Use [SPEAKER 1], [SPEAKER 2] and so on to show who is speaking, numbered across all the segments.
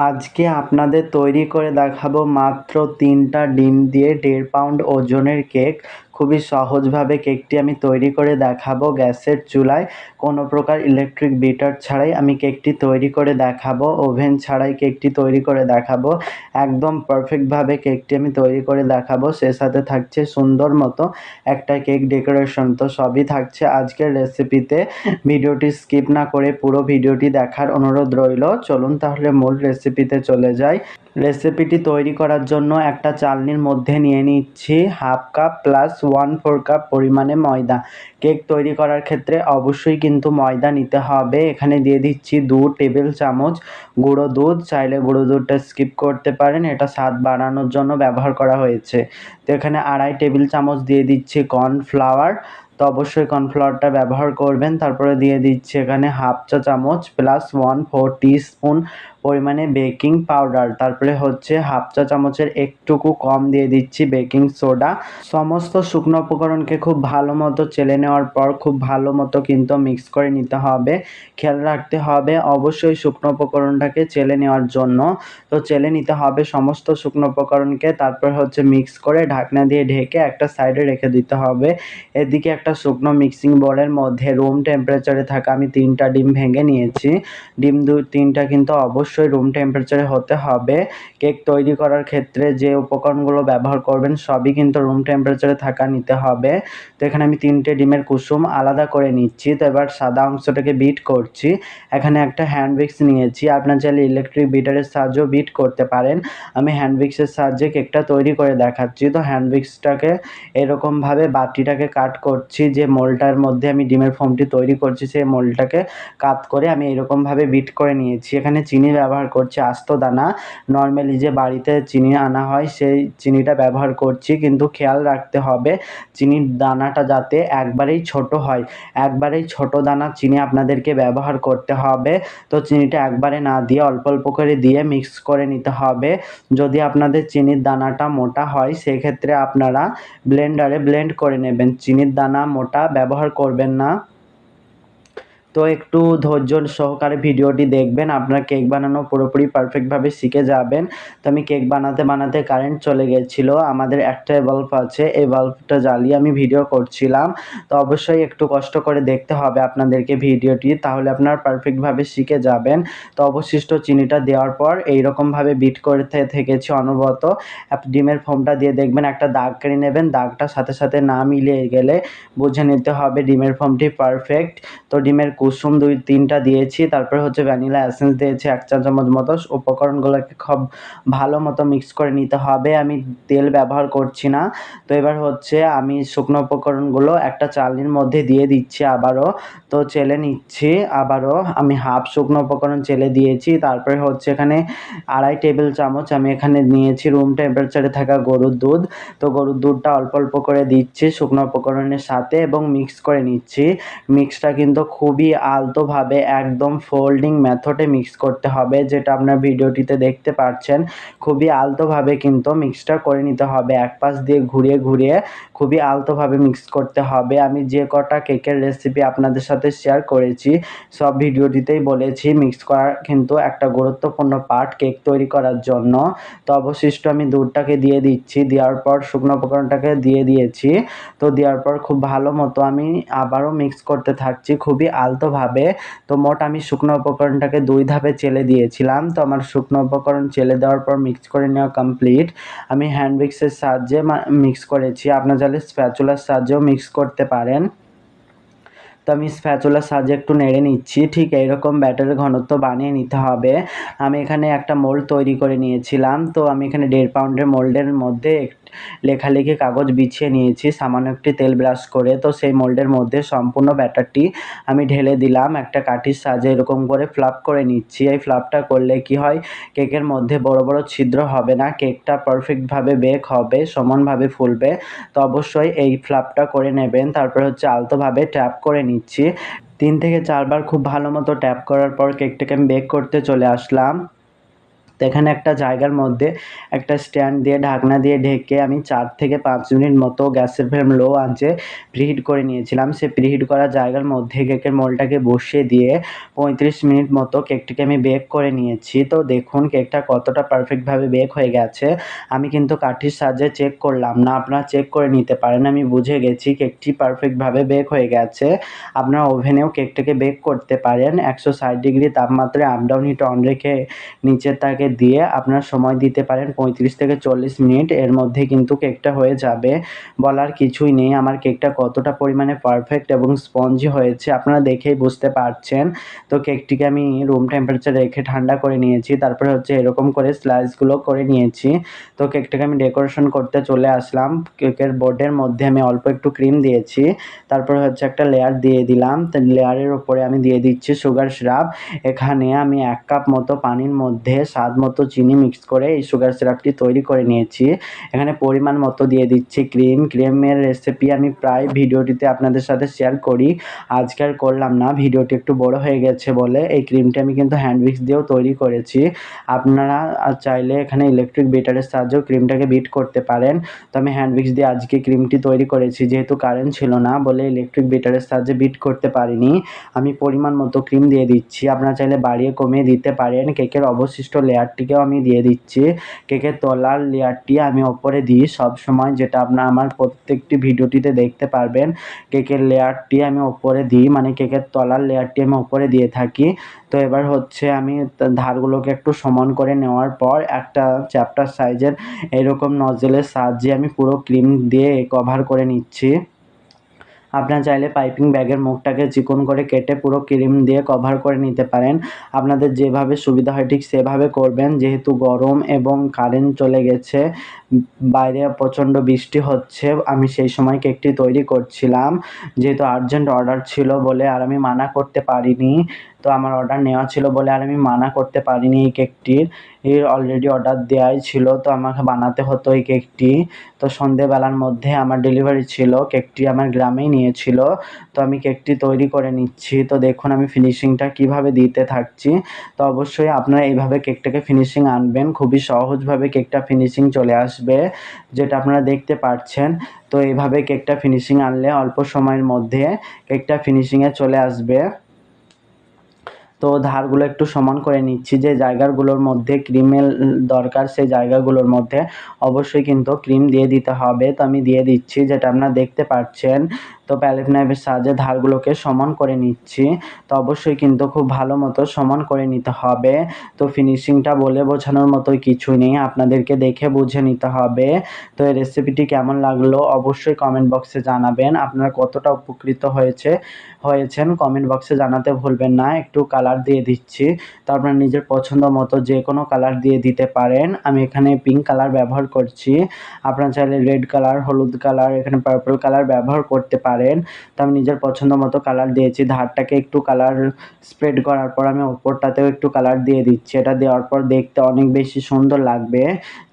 [SPEAKER 1] আজকে আপনাদের তৈরি করে দেখাবো মাত্র 3টা ডিম দিয়ে 1.5 পাউন্ড ওজনের কেক। খুবই সহজভাবে কেকটি আমি তৈরি করে দেখাবো গ্যাসের চুলায়। কোনো প্রকার ইলেকট্রিক বিটার ছাড়াই আমি কেকটি তৈরি করে দেখাবো, ওভেন ছাড়াই কেকটি তৈরি করে দেখাবো। একদম পারফেক্টভাবে কেকটি আমি তৈরি করে দেখাবো। সে সাথে থাকছে সুন্দর মতো একটা কেক ডেকোরেশন। তো সবই থাকছে আজকের রেসিপিতে। ভিডিওটি স্কিপ না করে পুরো ভিডিওটি দেখার অনুরোধ রইল। চলুন তাহলে মূল রেসিপিতে চলে যাই। রেসিপিটি তৈরি করার জন্য একটা চালনির মধ্যে নিয়ে নিচ্ছি 1/2 কাপ প্লাস 1/4 কাপ পরিমাণে ময়দা। কেক তৈরি করার ক্ষেত্রে অবশ্যই কিন্তু ময়দা নিতে হবে। এখানে দিয়ে দিচ্ছি 2 টেবিল চামচ গুঁড়ো দুধ। চাইলে গুঁড়ো দুধটা স্কিপ করতে পারেন, এটা স্বাদ বাড়ানোর জন্য ব্যবহার করা হয়েছে। তো এখানে 2.5 টেবিল চামচ দিয়ে দিচ্ছি কর্নফ্লাওয়ার। তো অবশ্যই কর্নফ্লাওয়ারটা ব্যবহার করবেন। তারপরে দিয়ে দিচ্ছি এখানে 1/2 চা চামচ প্লাস 1/4 টিস্পুন পরিমাণে বেকিং পাউডার। তারপরে হচ্ছে 1/2 চা চামচের একটুকু কম দিয়ে দিচ্ছি বেকিং সোডা। সমস্ত শুকনো উপকরণকে খুব ভালো মতো চেলে নেওয়ার পর খুব ভালো মতো কিন্তু মিক্স করে নিতে হবে। খেয়াল রাখতে হবে অবশ্যই শুকনো উপকরণটাকে চেলে নেওয়ার জন্য। তো চেলে নিতে হবে সমস্ত শুকনো উপকরণকে। তারপর হচ্ছে মিক্স করে ঢাকনা দিয়ে ঢেকে একটা সাইডে রেখে দিতে হবে। এদিকে একটা শুকনো মিক্সিং বোলের মধ্যে রুম টেম্পারেচারে থাকা আমি 3টা ডিম ভেঙে নিয়েছি। ডিম 3টা কিন্তু অবশ্যই রুম টেম্পারেচারে হতে হবে। কেক তৈরি করার ক্ষেত্রে যে উপকরণগুলো ব্যবহার করবেন সবই কিন্তু রুম টেম্পারেচারে থাকা নিতে হবে। তো এখানে আমি 3টে ডিমের কুসুম আলাদা করে নিচ্ছি। তো এবার সাদা অংশটাকে বিট করছি। এখানে একটা হ্যান্ড উইক্স নিয়েছি, আপনার চাইলে ইলেকট্রিক বিটারের সাহায্যেও বিট করতে পারেন। আমি হ্যান্ড উইক্সের সাহায্যে কেকটা তৈরি করে দেখাচ্ছি। তো হ্যান্ড উইক্সটাকে এরকমভাবে বাটিটাকে কাট করছি, যে মোলটার মধ্যে আমি ডিমের ফোমটি তৈরি করছি সেই মোলটাকে কাত করে আমি এরকমভাবে বিট করে নিয়েছি। এখানে চিনি ব্যবহার করছি আস্ত দানা। নর্মালি যে বাড়িতে চিনি আনা হয় সেই চিনিটা ব্যবহার করছি, কিন্তু খেয়াল রাখতে হবে চিনির দানাটা যাতে একবারেই ছোট হয়। একবারেই ছোট দানা চিনি আপনাদেরকে ব্যবহার করতে হবে। তো চিনিটা একবারে না দিয়ে অল্প অল্প করে দিয়ে মিক্স করে নিতে হবে। যদি আপনাদের চিনির দানাটা মোটা হয় সেক্ষেত্রে আপনারা ব্লেন্ডারে ব্লেন্ড করে নেবেন, চিনির দানা মোটা ব্যবহার করবেন না। তো একটু ধৈর্য সহকারে ভিডিওটি দেখবেন, আপনার কেক বানানো পুরোপুরি পারফেক্টভাবে শিখে যাবেন। তো আমি কেক বানাতে বানাতে কারেন্ট চলে গেছিলো। আমাদের একটাই বাল্ব আছে, এই বাল্বটা জ্বালিয়ে আমি ভিডিও করছিলাম। তো অবশ্যই একটু কষ্ট করে দেখতে হবে আপনাদেরকে ভিডিওটি, তাহলে আপনারা পারফেক্টভাবে শিখে যাবেন। তো অবশিষ্ট চিনিটা দেওয়ার পর এইরকমভাবে বিট করতে থেকেছি অনবরত। ডিমের ফোমটা দিয়ে দেখবেন একটা দাগ কেটে নেবেন, দাগটা সাথে সাথে না মিলিয়ে গেলে বুঝে নিতে হবে ডিমের ফোমটি পারফেক্ট। তো ডিমের কুসুম 2-3টা দিয়েছি। তারপরে হচ্ছে ভ্যানিলা এসেন্স দিয়েছি 1 চা চামচ মতো। উপকরণগুলোকে খুব ভালো মতো মিক্স করে নিতে হবে। আমি তেল ব্যবহার করছি না। তো এবার হচ্ছে আমি শুকনো উপকরণগুলো একটা চালনির মধ্যে দিয়ে দিচ্ছি আবারও। তো চেলে নিচ্ছি আবারও। আমি হাফ শুকনো উপকরণ চেলে দিয়েছি। তারপরে হচ্ছে এখানে 2.5 টেবিল চামচ আমি এখানে নিয়েছি রুম টেম্পারেচারে থাকা গরুর দুধ। তো গরুর দুধটা অল্প অল্প করে দিচ্ছি শুকনো উপকরণের সাথে এবং মিক্স করে নিচ্ছি। মিক্সটা কিন্তু খুবই আলতোভাবে একদম ফোল্ডিং মেথডে মিক্স করতে হবে, যেটা আপনার ভিডিওটিতে দেখতে পাচ্ছেন। খুবই আলতোভাবে কিন্তু মিক্সটা করে নিতে হবে, এক পাশ দিয়ে ঘুরিয়ে ঘুরিয়ে খুবই আলতোভাবে মিক্স করতে হবে। আমি যে কটা কেকের রেসিপি আপনাদের সাথে শেয়ার করেছি সব ভিডিওটিতেই বলেছি মিক্স করা কিন্তু একটা গুরুত্বপূর্ণ পার্ট কেক তৈরি করার জন্য। তো অবশিষ্ট আমি দুধটাকে দিয়ে দিচ্ছি, দেওয়ার পর শুকনো উপকরণটাকে দিয়ে দিয়েছি। তো দেওয়ার পর খুব ভালো মতো আমি আবারও মিক্স করতে থাকছি খুবই আলতোভাবে। তো মোট আমি শুকনো উপকরণটাকে 2 ধাপে চেলে দিয়েছিলাম। তো আমার শুকনো উপকরণ চেলে দেওয়ার পর মিক্স করে নেওয়া কমপ্লিট। আমি হ্যান্ড উইক্সের সাহায্যে মিক্স করেছি, আপনার চাইলে স্প্যাচুলার সাহায্যেও মিক্স করতে পারেন। তো আমি স্প্যাচুলার সাহায্যে একটু নেড়ে নিচ্ছি। ঠিক এইরকম ব্যাটারের ঘনত্ব বানিয়ে নিতে হবে। আমি এখানে একটা মোল্ড তৈরি করে নিয়েছিলাম। তো আমি এখানে 1.5 পাউন্ডের মোল্ডের মধ্যে লেখালেখি কাগজ বিছিয়ে নিয়েছি সামান্য একটি তেল ব্রাশ করে। তো সেই মোল্ডের মধ্যে সম্পূর্ণ ব্যাটারটি আমি ঢেলে দিলাম। একটা কাঠির সাহায্যে এরকম করে ফ্লাপ করে নিচ্ছি। এই ফ্লাপটা করলে কি হয়, কেকের মধ্যে বড় বড় ছিদ্র হবে না, কেকটা পারফেক্টভাবে বেক হবে, সমানভাবে ফুলবে। তো অবশ্যই এই ফ্লাপটা করে নেবেন। তারপর হচ্ছে আলতোভাবে ট্যাপ করে নিচ্ছি। 3 থেকে 4 বার খুব ভালো মতো ট্যাপ করার পর কেকটাকে আমি বেক করতে চলে আসলাম। তো এখানে একটা জায়গার মধ্যে একটা স্ট্যান্ড দিয়ে ঢাকনা দিয়ে ঢেকে আমি 4 থেকে 5 মিনিট মতো গ্যাসের ফ্লেম লো আঁচে প্রিহিট করে নিয়েছিলাম। সে প্রিহিট করা জায়গার মধ্যে কেকের মোল্ডটাকে বসিয়ে দিয়ে 35 মিনিট মতো কেকটিকে আমি বেক করে নিয়েছি। তো দেখুন কেকটা কতটা পারফেক্টভাবে বেক হয়ে গেছে। আমি কিন্তু কাঠির সাহায্যে চেক করলাম না, আপনারা চেক করে নিতে পারেন। আমি বুঝে গেছি কেকটি পারফেক্টভাবে বেক হয়ে গেছে। আপনারা ওভেনেও কেকটাকে বেক করতে পারেন। 160 ডিগ্রি তাপমাত্রায় আপ ডাউন হিট অন রেখে নিচের তাকে দিয়ে আপনার সময় দিতে পারেন 35 থেকে 40 মিনিট। এর মধ্যে কিন্তু কেকটা হয়ে যাবে, বলার কিছুই নেই। আমার কেকটা কতটা পরিমাণে পারফেক্ট এবং স্পঞ্জি হয়েছে আপনারা দেখেই বুঝতে পারছেন। তো কেকটিকে আমি রুম টেম্পারেচারে রেখে ঠান্ডা করে নিয়েছি। তারপরে হচ্ছে এরকম করে স্লাইসগুলো করে নিয়েছি। তো কেকটাকে আমি ডেকোরেশন করতে চলে আসলাম। কেকের বোর্ডের মধ্যে আমি অল্প একটু ক্রিম দিয়েছি, তারপরে হচ্ছে একটা লেয়ার দিয়ে দিলাম। তো লেয়ারের ওপরে আমি দিয়ে দিচ্ছি সুগার সিরাপ। এখানে আমি 1 কাপ মতো পানির মধ্যে স্বাদ মতো চিনি মিক্স করে এই সুগার সিরাপটি তৈরি করে নিয়েছি। এখানে পরিমাণ মতো দিয়ে দিচ্ছি ক্রিম। ক্রিমের রেসিপি আমি প্রায় ভিডিওটিতে আপনাদের সাথে শেয়ার করি, আজকে আর করলাম না, ভিডিওটি একটু বড় হয়ে গেছে বলে। এই ক্রিমটি আমি কিন্তু হ্যান্ড উইক্স দিয়েও তৈরি করেছি। আপনারা চাইলে এখানে ইলেকট্রিক বিটারের সাহায্যেও ক্রিমটাকে বিট করতে পারেন। তো আমি হ্যান্ড উইক্স দিয়ে আজকে ক্রিমটি তৈরি করেছি, যেহেতু কারেন্ট ছিল না বলে ইলেকট্রিক বিটারের সাহায্যে বিট করতে পারিনি। আমি পরিমাণ মতো ক্রিম দিয়ে দিচ্ছি, আপনারা চাইলে বাড়িয়ে কমিয়ে দিতে পারেন। কেকের অবশিষ্ট লেয়ারটিকেও আমি দিয়ে দিচ্ছি। কেকের তলার লেয়ারটি আমি ওপরে দিই সবসময়, যেটা আপনারা আমার প্রত্যেকটি ভিডিওটিতে দেখতে পারবেন। কেকের লেয়ারটি আমি ওপরে দিই, মানে কেকের তলার লেয়ারটি আমি ওপরে দিয়ে থাকি। তো এবার হচ্ছে আমি ধারগুলোকে একটু সমান করে নেওয়ার পর একটা চ্যাপ্টার সাইজের এরকম নজেলের সাহায্যে আমি পুরো ক্রিম দিয়ে কভার করে নিচ্ছি। আপনারা চাইলে পাইপিং ব্যাগের মুখটাকে চিকন করে কেটে পুরো ক্রিম দিয়ে কভার করে নিতে পারেন। আপনাদের যেভাবে সুবিধা হয় ঠিক সেভাবে করবেন। যেহেতু গরম এবং কারেন্ট চলে গেছে, বাইরে প্রচণ্ড বৃষ্টি হচ্ছে, আমি সেই সময় কেকটি তৈরি করছিলাম। যেহেতু আর্জেন্ট অর্ডার ছিল বলে আর আমি মানা করতে পারিনি। তো আমার অর্ডার নেওয়া ছিল বলে আর আমি মানা করতে পারিনি এই কেকটির। এর অলরেডি অর্ডার দেওয়াই ছিল, তো আমাকে বানাতে হতো এই কেকটি। তো সন্ধেবেলার মধ্যে আমার ডেলিভারি ছিল, কেকটি আমার গ্রামেই নিয়েছিল। তো আমি কেকটি তৈরি করে নিচ্ছি। তো দেখুন আমি ফিনিশিংটা কীভাবে দিতে থাকছি। তো অবশ্যই আপনারা এইভাবে কেকটাকে ফিনিশিং আনবেন, খুবই সহজভাবে কেকটা ফিনিশিং চলে আসবে, যেটা আপনারা দেখতে পাচ্ছেন। তো এইভাবে কেকটা ফিনিশিং আনলে অল্প সময়ের মধ্যে কেকটা ফিনিশিংয়ে চলে আসবে। তো ধারগুলো একটু সমান করে নিচ্ছি, যে জায়গাগুলোর মধ্যে ক্রিমের দরকার সেই জায়গাগুলোর মধ্যে অবশ্যই কিন্তু ক্রিম দিয়ে দিতে হবে। তো আমি দিয়ে দিচ্ছি, যেটা আপনারা দেখতে পাচ্ছেন। তো প্যালেট নাইফের সাহায্যে ধারগুলোকে সমান করে নিচ্ছি। তো অবশ্যই কিন্তু খুব ভালো মতো সমান করে নিতে হবে। তো ফিনিশিংটা বলে বোঝানোর মতোই কিছুই নেই, আপনাদেরকে দেখে বুঝে নিতে হবে। তো এই রেসিপিটি কেমন লাগলো অবশ্যই কমেন্ট বক্সে জানাবেন। আপনারা কতটা উপকৃত হয়েছেন কমেন্ট বক্সে জানাতে ভুলবেন না। একটু কালার দিয়ে দিচ্ছি, তো আপনার নিজের পছন্দ মতো যে কোনো কালার দিয়ে দিতে পারেন। আমি এখানে পিঙ্ক কালার ব্যবহার করছি, আপনারা চাইলে রেড কালার, হলুদ কালার, এখানে পার্পল কালার ব্যবহার করতে পারেন। তো আমি নিজের পছন্দ মতো কালার দিয়েছি। ধারটাকে একটু কালার স্প্রেড করার পর আমি ওপরটাতেও একটু কালার দিয়ে দিচ্ছি। এটা দেওয়ার পর দেখতে অনেক বেশি সুন্দর লাগবে।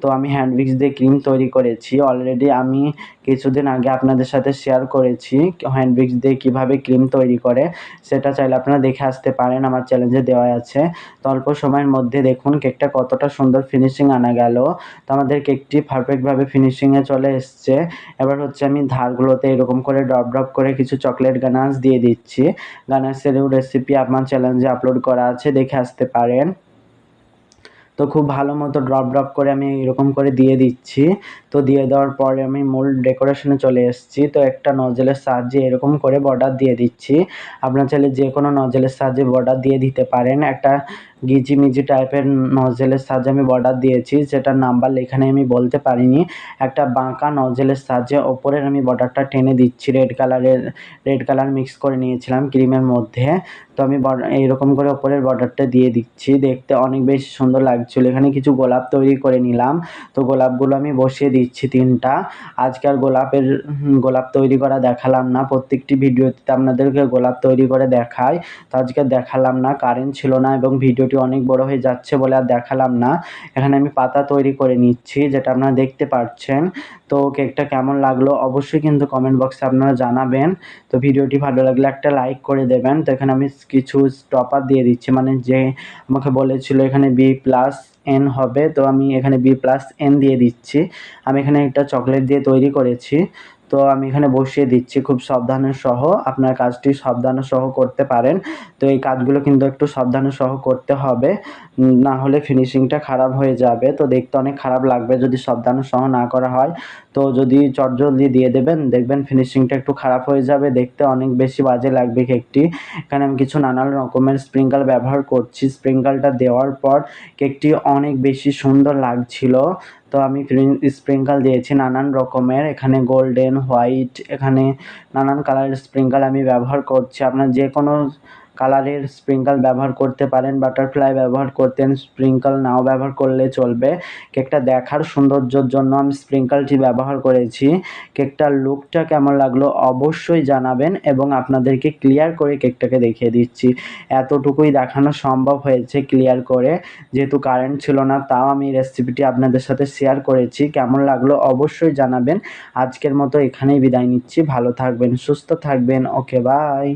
[SPEAKER 1] তো আমি হ্যান্ড উইক্স দিয়ে ক্রিম তৈরি করেছি অলরেডি, আমি কিছুদিন আগে আপনাদের সাথে শেয়ার করেছি হ্যান্ড উইক্স দিয়ে কীভাবে ক্রিম তৈরি করে। সেটা চাইলে আপনারা দেখে আসতে পারেন, আমার চ্যানেলে দেওয়া আছে। তো অল্প সময়ের মধ্যে দেখুন কেকটা কতটা সুন্দর ফিনিশিং আনা গেল। তো আমাদের কেকটি পারফেক্টভাবে ফিনিশিংয়ে চলে এসছে। এবার হচ্ছে আমি ধারগুলোতে এরকম করে ড্রপ ড্রপ করে কিছু চকলেট গানাশ দিয়ে দিচ্ছি। গানাশেরও রেসিপি আমার চ্যানেলে আপলোড করা আছে, দেখে আসতে পারেন। তো খুব ভালো মতো ড্রপ ড্রপ করে আমি এরকম করে দিয়ে দিচ্ছি। তো দিয়ে দেওয়ার পরে আমি মূল ডেকোরেশনে চলে এসেছি। তো একটা নজেলের সাহায্যে এরকম করে বর্ডার দিয়ে দিচ্ছি। আপনারা চাইলে যে কোনো নজেলের সাহায্যে বর্ডার দিয়ে দিতে পারেন। একটা গিজিমিজি টাইপের নজেলের সাহায্যে আমি বর্ডার দিয়েছি, যেটার নাম্বার লেখা নেই আমি বলতে পারিনি। একটা বাঁকা নজেলের সাহায্যে ওপরের আমি বর্ডারটা টেনে দিচ্ছি, রেড কালার মিক্স করে নিয়েছিলাম ক্রিমের মধ্যে। তো আমি এইরকম করে ওপরের বর্ডারটা দিয়ে দিচ্ছি, দেখতে অনেক বেশি সুন্দর লাগছিল। এখানে কিছু গোলাপ তৈরি করে নিলাম। তো গোলাপগুলো আমি বসিয়ে দিচ্ছি 3টা। আজকে আর গোলাপ তৈরি করা দেখালাম না, প্রত্যেকটি ভিডিওতে আপনাদেরকে গোলাপ তৈরি করে দেখাই। তো আজকে দেখালাম না, কারেন্ট ছিল না এবং ভিডিওটি ভিডিওটি অনেক বড় হয়ে যাচ্ছে বলে আর দেখালাম না। এখানে আমি পাতা তৈরি করে নিচ্ছি, যেটা আপনারা দেখতে পাচ্ছেন। তো কেকটা কেমন লাগলো অবশ্যই কিন্তু কমেন্ট বক্সে আপনারা জানাবেন। তো ভিডিওটি ভালো লাগলে একটা লাইক করে দেবেন। তো এখানে আমি কিছু স্টপার দিয়ে দিচ্ছি, মানে যে আমাকে বলেছিল এখানে B+N হবে, তো আমি এখানে B+N দিয়ে দিচ্ছি। আমি এখানে একটা চকলেট দিয়ে তৈরি করেছি, তো আমি এখানে বসিয়ে দিচ্ছি খুব সাবধানের সহ। আপনার কাজটি সাবধানের সহ করতে পারেন। তো এই কাজগুলো কিন্তু একটু সাবধানের সহ করতে হবে, না হলে ফিনিশিংটা খারাপ হয়ে যাবে। তো দেখতে অনেক খারাপ লাগবে যদি সাবধানের সহ না করা হয়। তো যদি চটজলদি দিয়ে দেবেন, দেখবেন ফিনিশিংটা একটু খারাপ হয়ে যাবে, দেখতে অনেক বেশি বাজে লাগবে কেকটি। এখানে আমি কিছু নানান রকমের স্প্রিঙ্কল ব্যবহার করছি। স্প্রিঙ্কলটা দেওয়ার পর কেকটি অনেক বেশি সুন্দর লাগছিল। তো আমি স্প্রিঙ্কল দিয়েছি নানান রকমের, এখানে গোল্ডেন, হোয়াইট, এখানে নানান কালারের স্প্রিঙ্কল আমি ব্যবহার করছি। আপনার যে কোনো কালারের স্প্রিঙ্কল ব্যবহার করতে পারেন, বাটারফ্লাই ব্যবহার করতেন, স্প্রিঙ্কল নাও ব্যবহার করলে চলবে। কেকটা দেখার সৌন্দর্যের জন্য আমি স্প্রিঙ্কলটি ব্যবহার করেছি। কেকটার লুকটা কেমন লাগলো অবশ্যই জানাবেন, এবং আপনাদেরকে ক্লিয়ার করে কেকটাকে দেখিয়ে দিচ্ছি। এতটুকুই দেখানো সম্ভব হয়েছে ক্লিয়ার করে, যেহেতু কারেন্ট ছিল না, তাও আমি রেসিপিটি আপনাদের সাথে শেয়ার করেছি। কেমন লাগলো অবশ্যই জানাবেন। আজকের মতো এখানেই বিদায় নিচ্ছি। ভালো থাকবেন, সুস্থ থাকবেন। ওকে, বাই।